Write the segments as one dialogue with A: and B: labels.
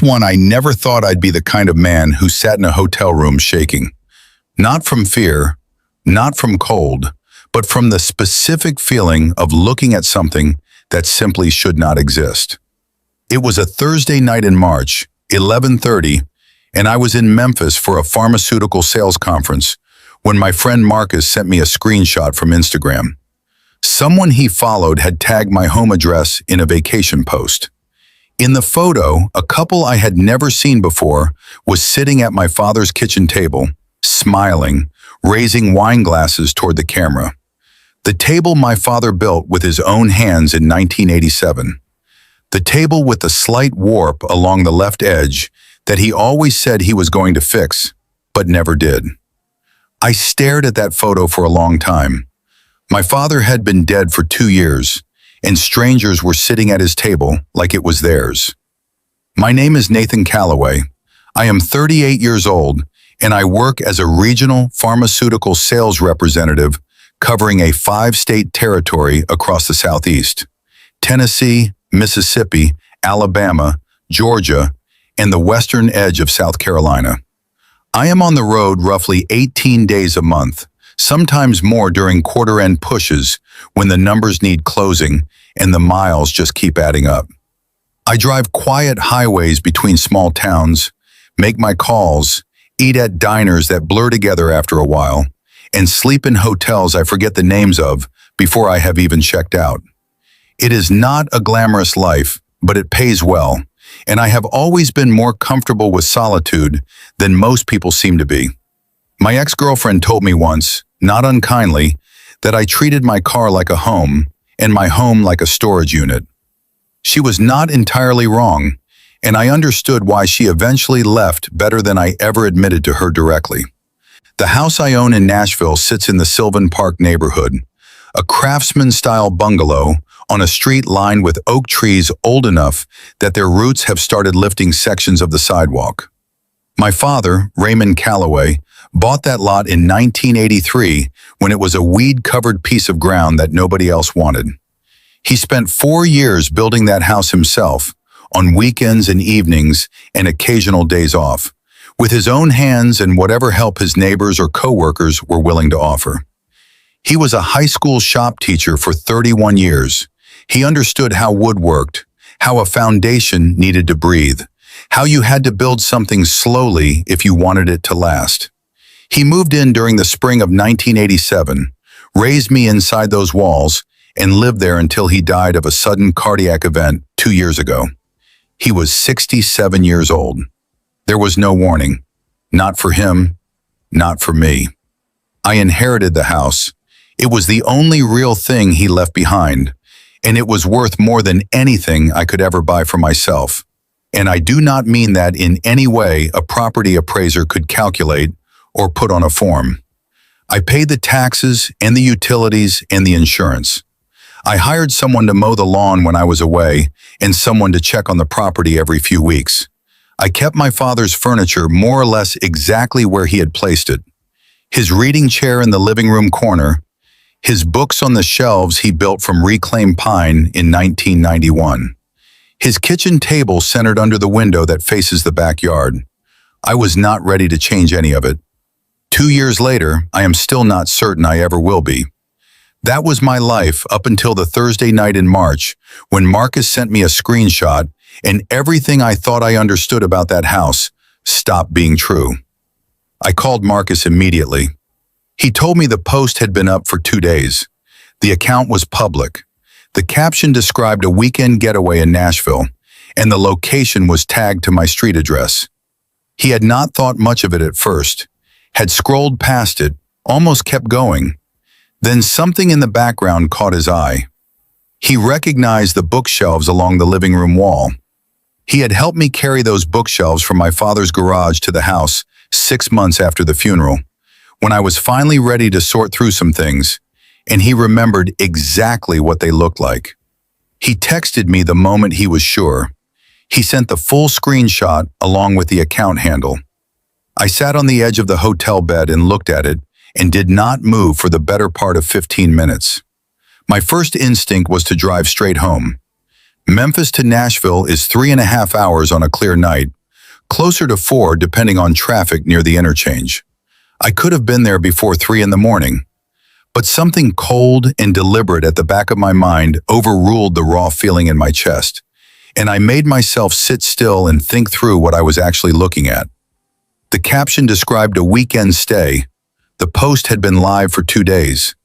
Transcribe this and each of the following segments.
A: One, I never thought I'd be the kind of man who sat in a hotel room shaking. Not from fear, not from cold, but from the specific feeling of looking at something that simply should not exist. It was a Thursday night in March, 11:30, and I was in Memphis for a pharmaceutical sales conference when my friend Marcus sent me a screenshot from Instagram. Someone he followed had tagged my home address in a vacation post. In the photo, a couple I had never seen before was sitting at my father's kitchen table, smiling, raising wine glasses toward the camera. The table my father built with his own hands in 1987. The table with the slight warp along the left edge that he always said he was going to fix, but never did. I stared at that photo for a long time. My father had been dead for 2 years, and strangers were sitting at his table like it was theirs. My name is Nathan Calloway. I am 38 years old, and I work as a regional pharmaceutical sales representative covering a 5-state territory across the Southeast: Tennessee, Mississippi, Alabama, Georgia, and the western edge of South Carolina. I am on the road roughly 18 days a month, sometimes more during quarter-end pushes when the numbers need closing and the miles just keep adding up. I drive quiet highways between small towns, make my calls, eat at diners that blur together after a while, and sleep in hotels I forget the names of before I have even checked out. It is not a glamorous life, but it pays well, and I have always been more comfortable with solitude than most people seem to be. My ex-girlfriend told me once, not unkindly, that I treated my car like a home and my home like a storage unit. She was not entirely wrong, and I understood why she eventually left better than I ever admitted to her directly. The house I own in Nashville sits in the Sylvan Park neighborhood, a craftsman-style bungalow on a street lined with oak trees old enough that their roots have started lifting sections of the sidewalk. My father, Raymond Calloway, bought that lot in 1983 when it was a weed-covered piece of ground that nobody else wanted. He spent 4 years building that house himself, on weekends and evenings and occasional days off, with his own hands and whatever help his neighbors or coworkers were willing to offer. He was a high school shop teacher for 31 years. He understood how wood worked, how a foundation needed to breathe, how you had to build something slowly if you wanted it to last. He moved in during the spring of 1987, raised me inside those walls, and lived there until he died of a sudden cardiac event 2 years ago. He was 67 years old. There was no warning. Not for him, not for me. I inherited the house. It was the only real thing he left behind, and it was worth more than anything I could ever buy for myself. And I do not mean that in any way a property appraiser could calculate or put on a form. I paid the taxes and the utilities and the insurance. I hired someone to mow the lawn when I was away and someone to check on the property every few weeks. I kept my father's furniture more or less exactly where he had placed it. His reading chair in the living room corner, his books on the shelves he built from reclaimed pine in 1991. His kitchen table centered under the window that faces the backyard. I was not ready to change any of it. 2 years later, I am still not certain I ever will be. That was my life up until the Thursday night in March when Marcus sent me a screenshot and everything I thought I understood about that house stopped being true. I called Marcus immediately. He told me the post had been up for 2 days. The account was public. The caption described a weekend getaway in Nashville, and the location was tagged to my street address. He had not thought much of it at first, had scrolled past it, almost kept going. Then something in the background caught his eye. He recognized the bookshelves along the living room wall. He had helped me carry those bookshelves from my father's garage to the house 6 months after the funeral, when I was finally ready to sort through some things, and he remembered exactly what they looked like. He texted me the moment he was sure. He sent the full screenshot along with the account handle. I sat on the edge of the hotel bed and looked at it and did not move for the better part of 15 minutes. My first instinct was to drive straight home. Memphis to Nashville is 3.5 hours on a clear night, closer to 4 depending on traffic near the interchange. I could have been there before 3 in the morning, but something cold and deliberate at the back of my mind overruled the raw feeling in my chest, and I made myself sit still and think through what I was actually looking at. The caption described a weekend stay. The post had been live for 2 days.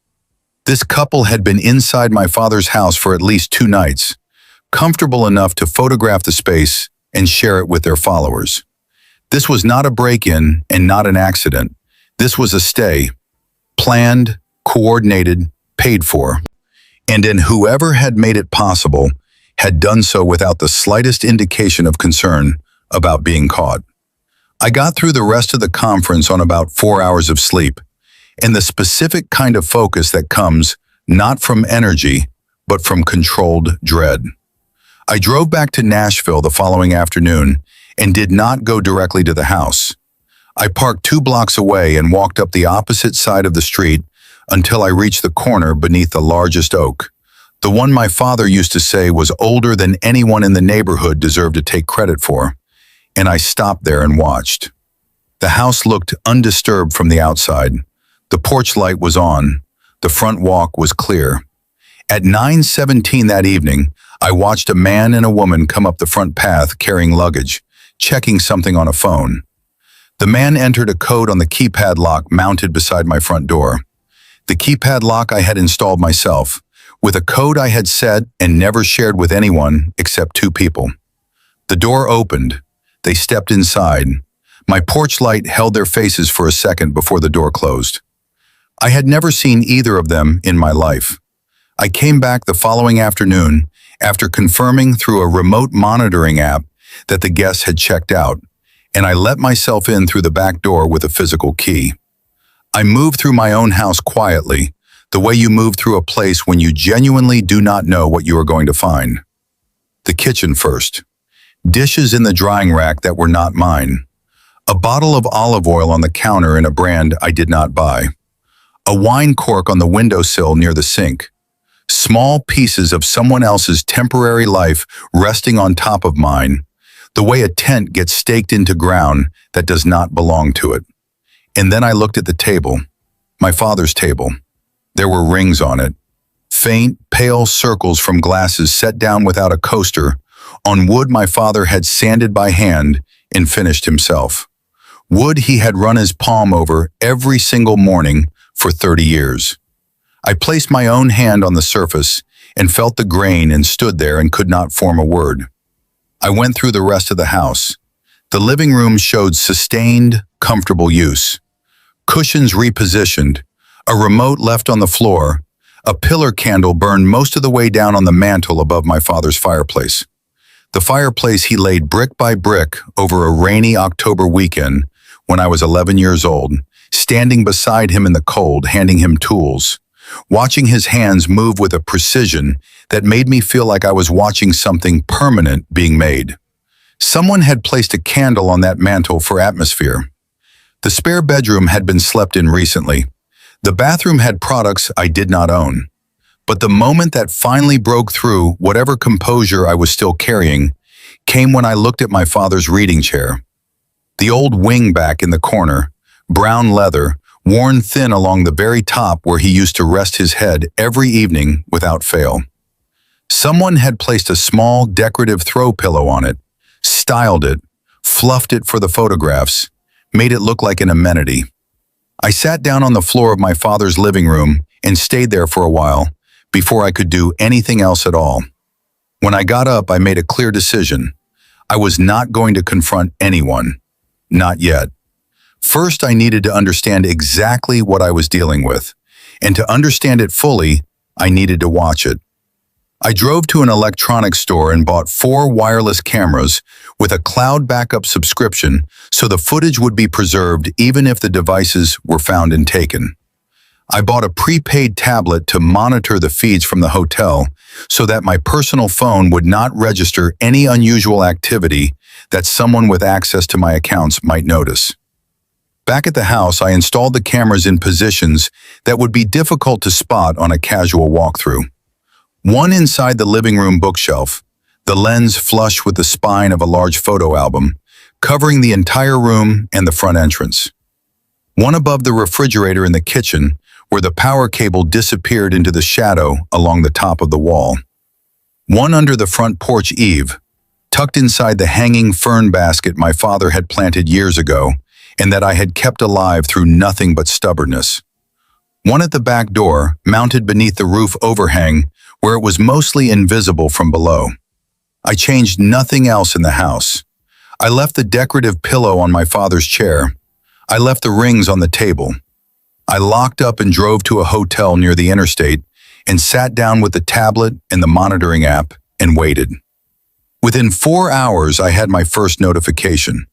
A: This couple had been inside my father's house for at least 2 nights, comfortable enough to photograph the space and share it with their followers. This was not a break-in and not an accident. This was a stay, planned, coordinated, paid for. And then whoever had made it possible had done so without the slightest indication of concern about being caught. I got through the rest of the conference on about 4 hours of sleep, and the specific kind of focus that comes not from energy, but from controlled dread. I drove back to Nashville the following afternoon and did not go directly to the house. I parked 2 blocks away and walked up the opposite side of the street until I reached the corner beneath the largest oak, the one my father used to say was older than anyone in the neighborhood deserved to take credit for, and I stopped there and watched. The house looked undisturbed from the outside. The porch light was on. The front walk was clear. At 9:17 that evening, I watched a man and a woman come up the front path carrying luggage, checking something on a phone. The man entered a code on the keypad lock mounted beside my front door. The keypad lock I had installed myself, with a code I had set and never shared with anyone except 2 people. The door opened. They stepped inside. My porch light held their faces for a second before the door closed. I had never seen either of them in my life. I came back the following afternoon after confirming through a remote monitoring app that the guests had checked out, and I let myself in through the back door with a physical key. I moved through my own house quietly, the way you move through a place when you genuinely do not know what you are going to find. The kitchen first. Dishes in the drying rack that were not mine. A bottle of olive oil on the counter in a brand I did not buy. A wine cork on the windowsill near the sink. Small pieces of someone else's temporary life resting on top of mine, the way a tent gets staked into ground that does not belong to it. And then I looked at the table, my father's table. There were rings on it, faint, pale circles from glasses set down without a coaster, on wood my father had sanded by hand and finished himself. Wood he had run his palm over every single morning for 30 years. I placed my own hand on the surface and felt the grain and stood there and could not form a word. I went through the rest of the house. The living room showed sustained, comfortable use. Cushions repositioned, a remote left on the floor, a pillar candle burned most of the way down on the mantel above my father's fireplace. The fireplace he laid brick by brick over a rainy October weekend when I was 11 years old, standing beside him in the cold, handing him tools, watching his hands move with a precision that made me feel like I was watching something permanent being made. Someone had placed a candle on that mantel for atmosphere. The spare bedroom had been slept in recently. The bathroom had products I did not own. But the moment that finally broke through whatever composure I was still carrying came when I looked at my father's reading chair. The old wingback in the corner, brown leather, worn thin along the very top where he used to rest his head every evening without fail. Someone had placed a small decorative throw pillow on it, styled it, fluffed it for the photographs, made it look like an amenity. I sat down on the floor of my father's living room and stayed there for a while before I could do anything else at all. When I got up, I made a clear decision. I was not going to confront anyone. Not yet. First, I needed to understand exactly what I was dealing with, and to understand it fully, I needed to watch it. I drove to an electronics store and bought 4 wireless cameras with a cloud backup subscription so the footage would be preserved even if the devices were found and taken. I bought a prepaid tablet to monitor the feeds from the hotel so that my personal phone would not register any unusual activity that someone with access to my accounts might notice. Back at the house, I installed the cameras in positions that would be difficult to spot on a casual walkthrough. One inside the living room bookshelf, the lens flush with the spine of a large photo album, covering the entire room and the front entrance. One above the refrigerator in the kitchen, where the power cable disappeared into the shadow along the top of the wall. One under the front porch eave, tucked inside the hanging fern basket my father had planted years ago and that I had kept alive through nothing but stubbornness. One at the back door, mounted beneath the roof overhang, where it was mostly invisible from below. I changed nothing else in the house. I left the decorative pillow on my father's chair. I left the rings on the table. I locked up and drove to a hotel near the interstate and sat down with the tablet and the monitoring app and waited. Within 4 hours, I had my first notification.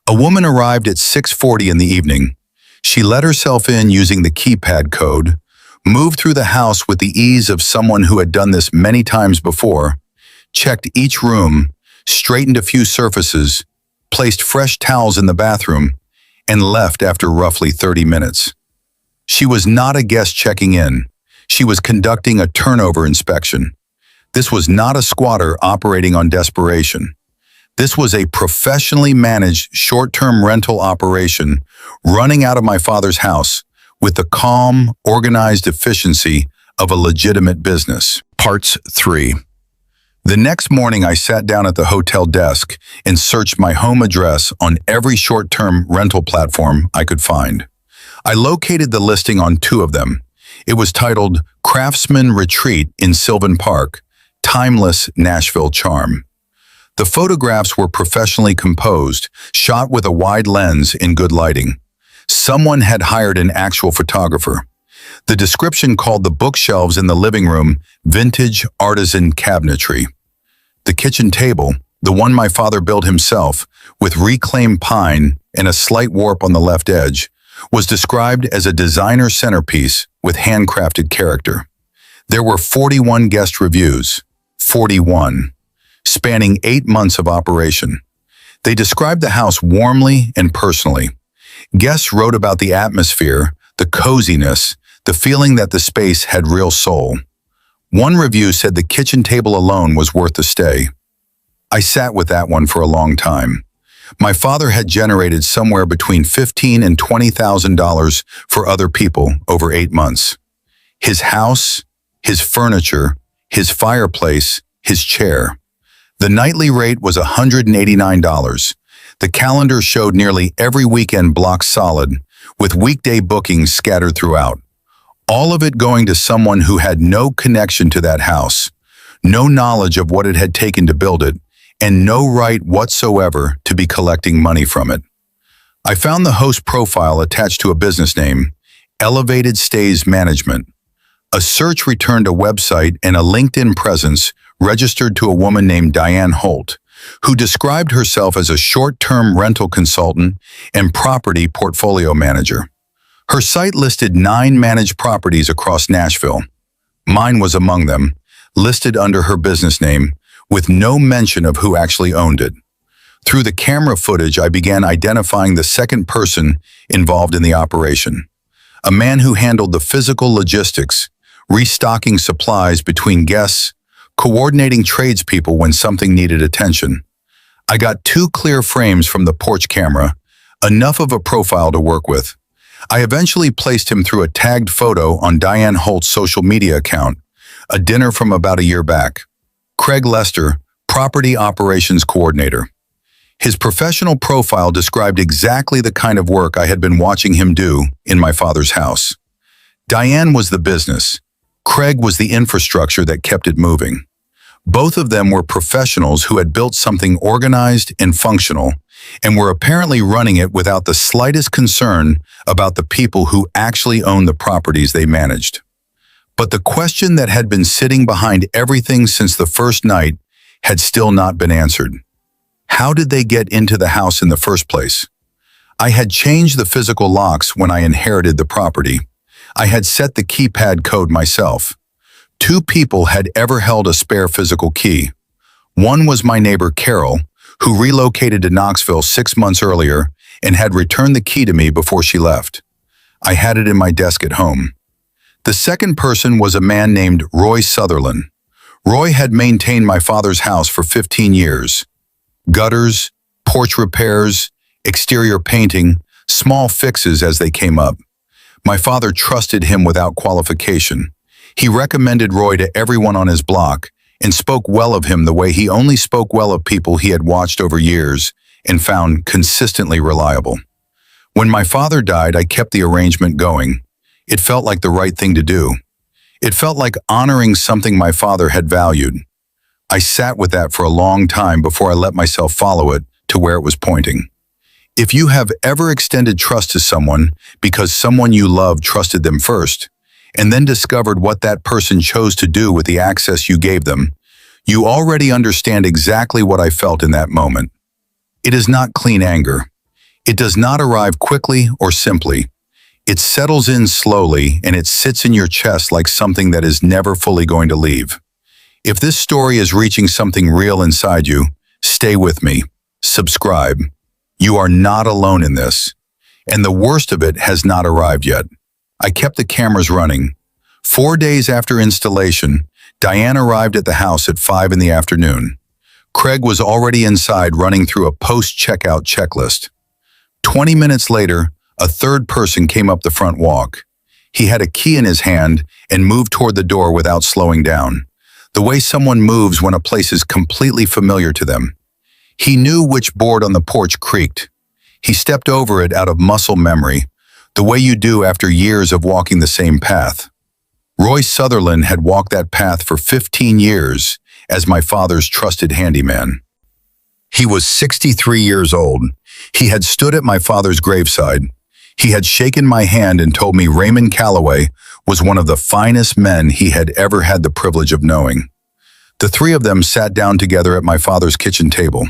A: A woman arrived at 6:40 in the evening. She let herself in using the keypad code, moved through the house with the ease of someone who had done this many times before, checked each room, straightened a few surfaces, placed fresh towels in the bathroom, and left after roughly 30 minutes. She was not a guest checking in. She was conducting a turnover inspection. This was not a squatter operating on desperation. This was a professionally managed short-term rental operation running out of my father's house with the calm, organized efficiency of a legitimate business. Parts 3. The next morning, I sat down at the hotel desk and searched my home address on every short-term rental platform I could find. I located the listing on 2 of them. It was titled Craftsman Retreat in Sylvan Park, Timeless Nashville Charm. The photographs were professionally composed, shot with a wide lens in good lighting. Someone had hired an actual photographer. The description called the bookshelves in the living room vintage artisan cabinetry. The kitchen table, the one my father built himself, with reclaimed pine and a slight warp on the left edge, was described as a designer centerpiece with handcrafted character. There were 41 guest reviews, 41, spanning 8 months of operation. They described the house warmly and personally. Guests wrote about the atmosphere, the coziness, the feeling that the space had real soul. One review said the kitchen table alone was worth the stay. I sat with that one for a long time. My father had generated somewhere between $15,000 and $20,000 for other people over 8 months. His house, his furniture, his fireplace, his chair. The nightly rate was $189. The calendar showed nearly every weekend block solid, with weekday bookings scattered throughout. All of it going to someone who had no connection to that house, no knowledge of what it had taken to build it, and no right whatsoever to be collecting money from it. I found the host profile attached to a business name, Elevated Stays Management. A search returned a website and a LinkedIn presence registered to a woman named Diane Holt, who described herself as a short-term rental consultant and property portfolio manager. Her site listed 9 managed properties across Nashville. Mine was among them, listed under her business name, with no mention of who actually owned it. Through the camera footage, I began identifying the second person involved in the operation. A man who handled the physical logistics, restocking supplies between guests, coordinating tradespeople when something needed attention. I got 2 clear frames from the porch camera, enough of a profile to work with. I eventually placed him through a tagged photo on Diane Holt's social media account, a dinner from about a year back. Craig Lester, Property Operations Coordinator. His professional profile described exactly the kind of work I had been watching him do in my father's house. Diane was the business. Craig was the infrastructure that kept it moving. Both of them were professionals who had built something organized and functional, and were apparently running it without the slightest concern about the people who actually owned the properties they managed. But the question that had been sitting behind everything since the first night had still not been answered. How did they get into the house in the first place? I had changed the physical locks when I inherited the property. I had set the keypad code myself. 2 people had ever held a spare physical key. One was my neighbor Carol, who relocated to Knoxville 6 months earlier and had returned the key to me before she left. I had it in my desk at home. The second person was a man named Roy Sutherland. Roy had maintained my father's house for 15 years. Gutters, porch repairs, exterior painting, small fixes as they came up. My father trusted him without qualification. He recommended Roy to everyone on his block and spoke well of him the way he only spoke well of people he had watched over years and found consistently reliable. When my father died, I kept the arrangement going. It felt like the right thing to do. It felt like honoring something my father had valued. I sat with that for a long time before I let myself follow it to where it was pointing. If you have ever extended trust to someone because someone you loved trusted them first, and then discovered what that person chose to do with the access you gave them, you already understand exactly what I felt in that moment. It is not clean anger. It does not arrive quickly or simply. It settles in slowly and it sits in your chest like something that is never fully going to leave. If this story is reaching something real inside you, stay with me. Subscribe. You are not alone in this. And the worst of it has not arrived yet. I kept the cameras running. 4 days after installation, Diane arrived at the house at 5 in the afternoon. Craig was already inside running through a post-checkout checklist. 20 minutes later, a third person came up the front walk. He had a key in his hand and moved toward the door without slowing down, the way someone moves when a place is completely familiar to them. He knew which board on the porch creaked. He stepped over it out of muscle memory, the way you do after years of walking the same path. Roy Sutherland had walked that path for 15 years as my father's trusted handyman. He was 63 years old. He had stood at my father's graveside. He had shaken my hand and told me Raymond Calloway was one of the finest men he had ever had the privilege of knowing. The three of them sat down together at my father's kitchen table.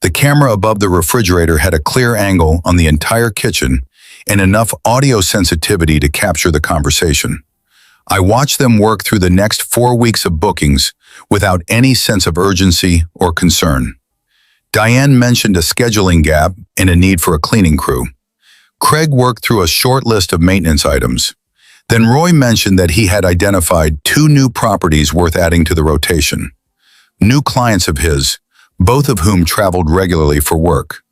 A: The camera above the refrigerator had a clear angle on the entire kitchen and enough audio sensitivity to capture the conversation. I watched them work through the next 4 weeks of bookings without any sense of urgency or concern. Diane mentioned a scheduling gap and a need for a cleaning crew. Craig worked through a short list of maintenance items. Then Roy mentioned that he had identified 2 new properties worth adding to the rotation. New clients of his, both of whom traveled regularly for work.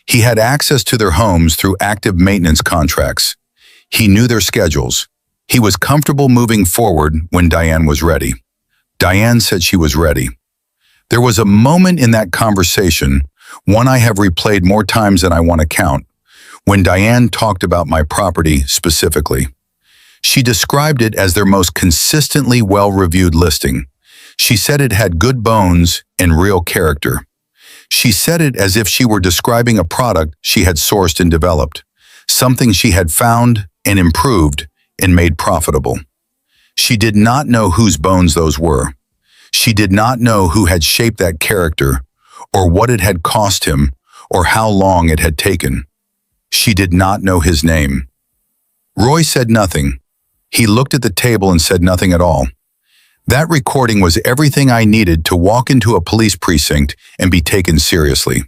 A: He had access to their homes through active maintenance contracts. He knew their schedules. He was comfortable moving forward when Diane was ready. Diane said she was ready. There was a moment in that conversation, one I have replayed more times than I want to count, when Diane talked about my property specifically. She described it as their most consistently well-reviewed listing. She said it had good bones and real character. She said it as if she were describing a product she had sourced and developed, something she had found and improved and made profitable. She did not know whose bones those were. She did not know who had shaped that character, or what it had cost him, or how long it had taken. She did not know his name. Roy said nothing. He looked at the table and said nothing at all. That recording was everything I needed to walk into a police precinct and be taken seriously.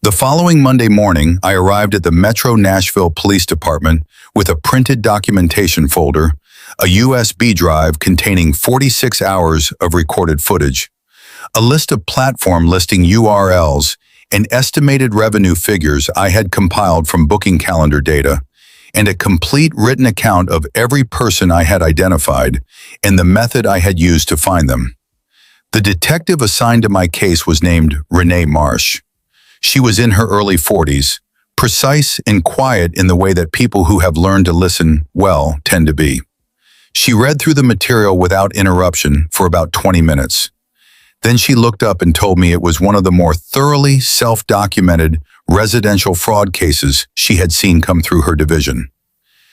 A: The following Monday morning, I arrived at the Metro Nashville Police Department with a printed documentation folder, a USB drive containing 46 hours of recorded footage, a list of platform listing URLs, and estimated revenue figures I had compiled from booking calendar data, and a complete written account of every person I had identified and the method I had used to find them. The detective assigned to my case was named Renee Marsh. She was in her early 40s, precise and quiet in the way that people who have learned to listen well tend to be. She read through the material without interruption for about 20 minutes. Then she looked up and told me it was one of the more thoroughly self-documented residential fraud cases she had seen come through her division.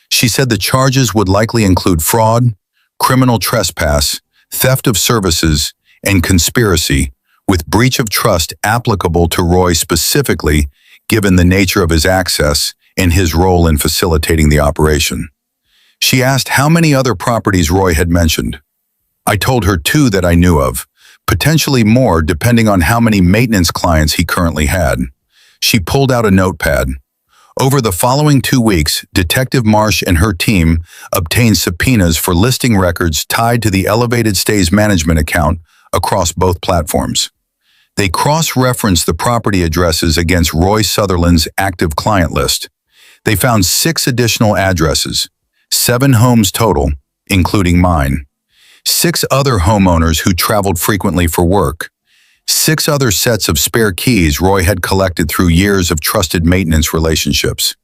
A: She said the charges would likely include fraud, criminal trespass, theft of services, and conspiracy, with breach of trust applicable to Roy specifically, given the nature of his access and his role in facilitating the operation. She asked how many other properties Roy had mentioned. I told her 2 that I knew of, potentially more depending on how many maintenance clients he currently had. She pulled out a notepad. Over the following 2 weeks, Detective Marsh and her team obtained subpoenas for listing records tied to the elevated stays management account across both platforms. They cross-referenced the property addresses against Roy Sutherland's active client list. They found 6 additional addresses, 7 homes total, including mine. 6 other homeowners who traveled frequently for work. 6 other sets of spare keys Roy had collected through years of trusted maintenance relationships.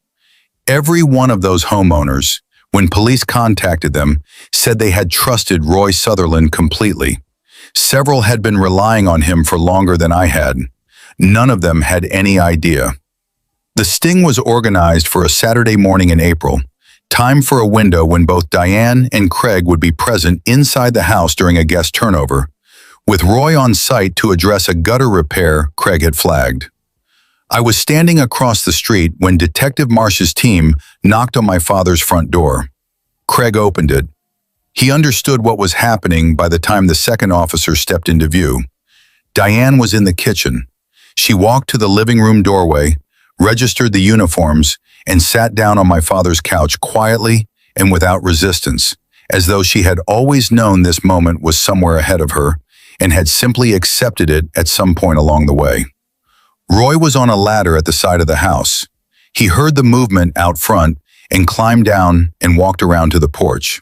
A: Every one of those homeowners, when police contacted them, said they had trusted Roy Sutherland completely. Several had been relying on him for longer than I had. None of them had any idea. The sting was organized for a Saturday morning in April, time for a window when both Diane and Craig would be present inside the house during a guest turnover, with Roy on site to address a gutter repair Craig had flagged. I was standing across the street when Detective Marsh's team knocked on my father's front door. Craig opened it. He understood what was happening by the time the second officer stepped into view. Diane was in the kitchen. She walked to the living room doorway, registered the uniforms, and sat down on my father's couch quietly and without resistance, as though she had always known this moment was somewhere ahead of her and had simply accepted it at some point along the way. Roy was on a ladder at the side of the house. He heard the movement out front and climbed down and walked around to the porch.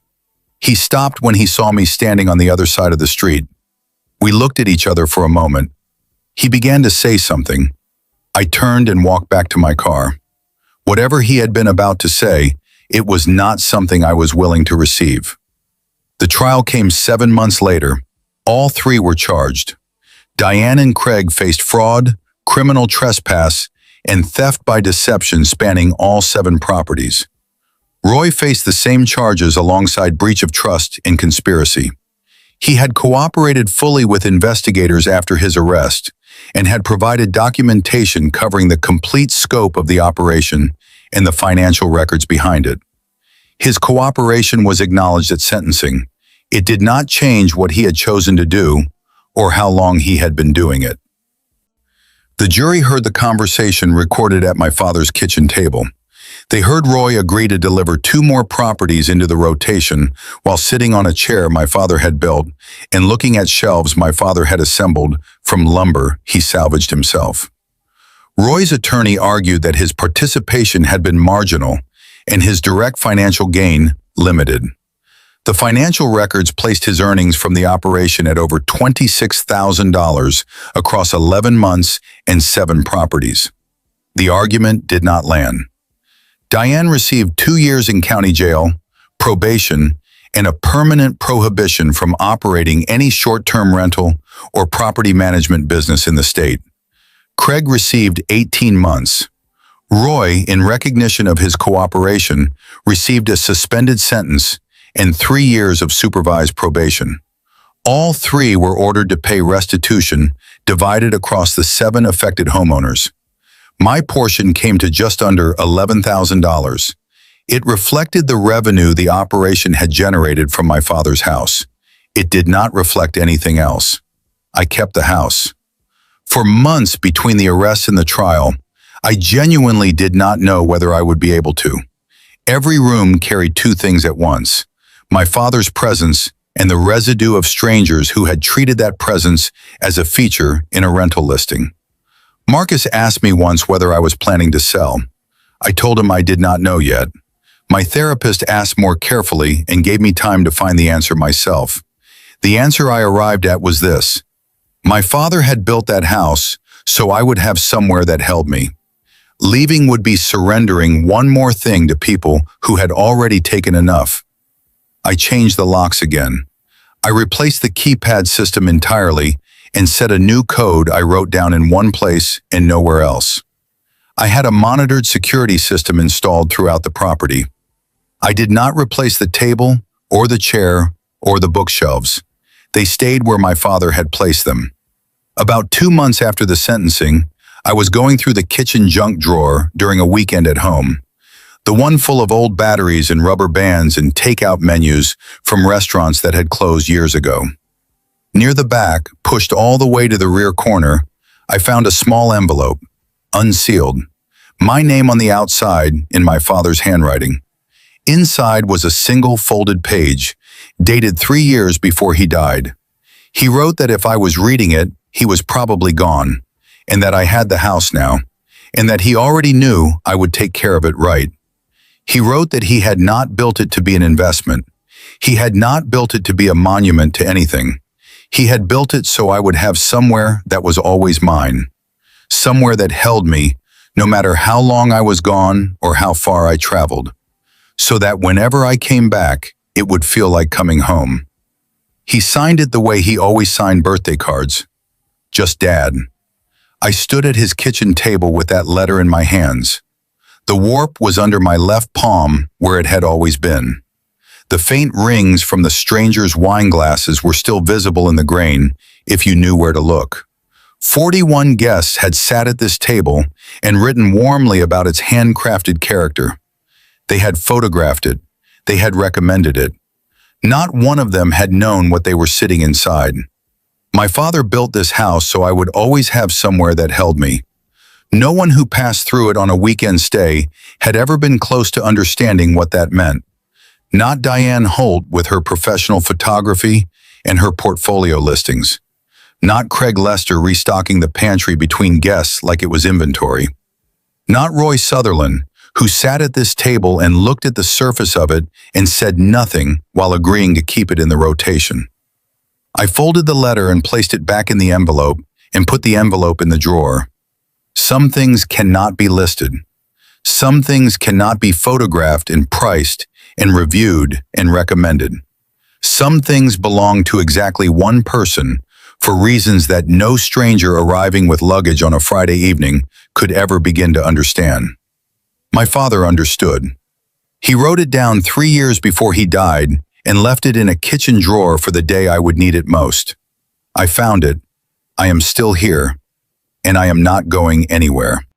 A: He stopped when he saw me standing on the other side of the street. We looked at each other for a moment. He began to say something. I turned and walked back to my car. Whatever he had been about to say, it was not something I was willing to receive. The trial came 7 months later. All 3 were charged. Diane and Craig faced fraud, criminal trespass, and theft by deception spanning all 7 properties. Roy faced the same charges alongside breach of trust and conspiracy. He had cooperated fully with investigators after his arrest and had provided documentation covering the complete scope of the operation and the financial records behind it. His cooperation was acknowledged at sentencing. It did not change what he had chosen to do or how long he had been doing it. The jury heard the conversation recorded at my father's kitchen table. They heard Roy agree to deliver 2 more properties into the rotation while sitting on a chair my father had built and looking at shelves my father had assembled from lumber he salvaged himself. Roy's attorney argued that his participation had been marginal and his direct financial gain limited. The financial records placed his earnings from the operation at over $26,000 across 11 months and 7 properties. The argument did not land. Diane received 2 years in county jail, probation, and a permanent prohibition from operating any short-term rental or property management business in the state. Craig received 18 months. Roy, in recognition of his cooperation, received a suspended sentence and 3 years of supervised probation. All 3 were ordered to pay restitution divided across the 7 affected homeowners. My portion came to just under $11,000. It reflected the revenue the operation had generated from my father's house. It did not reflect anything else. I kept the house. For months between the arrest and the trial, I genuinely did not know whether I would be able to. Every room carried 2 things at once: my father's presence and the residue of strangers who had treated that presence as a feature in a rental listing. Marcus asked me once whether I was planning to sell. I told him I did not know yet. My therapist asked more carefully and gave me time to find the answer myself. The answer I arrived at was this: my father had built that house so I would have somewhere that held me. Leaving would be surrendering one more thing to people who had already taken enough. I changed the locks again. I replaced the keypad system entirely and set a new code I wrote down in one place and nowhere else. I had a monitored security system installed throughout the property. I did not replace the table or the chair or the bookshelves. They stayed where my father had placed them. About 2 months after the sentencing, I was going through the kitchen junk drawer during a weekend at home. The one full of old batteries and rubber bands and takeout menus from restaurants that had closed years ago. Near the back, pushed all the way to the rear corner, I found a small envelope, unsealed. My name on the outside in my father's handwriting. Inside was a single folded page, dated 3 years before he died. He wrote that if I was reading it, he was probably gone, and that I had the house now, and that he already knew I would take care of it right. He wrote that he had not built it to be an investment. He had not built it to be a monument to anything. He had built it so I would have somewhere that was always mine, somewhere that held me, no matter how long I was gone or how far I traveled, so that whenever I came back, it would feel like coming home. He signed it the way he always signed birthday cards. Just Dad. I stood at his kitchen table with that letter in my hands. The warp was under my left palm where it had always been. The faint rings from the stranger's wine glasses were still visible in the grain if you knew where to look. 41 guests had sat at this table and written warmly about its handcrafted character. They had photographed it. They had recommended it. Not one of them had known what they were sitting inside. My father built this house so I would always have somewhere that held me. No one who passed through it on a weekend stay had ever been close to understanding what that meant. Not Diane Holt with her professional photography and her portfolio listings. Not Craig Lester restocking the pantry between guests like it was inventory. Not Roy Sutherland, who sat at this table and looked at the surface of it and said nothing while agreeing to keep it in the rotation. I folded the letter and placed it back in the envelope and put the envelope in the drawer. Some things cannot be listed. Some things cannot be photographed and priced and reviewed and recommended. Some things belong to exactly one person for reasons that no stranger arriving with luggage on a Friday evening could ever begin to understand. My father understood. He wrote it down 3 years before he died and left it in a kitchen drawer for the day I would need it most. I found it. I am still here, and I am not going anywhere.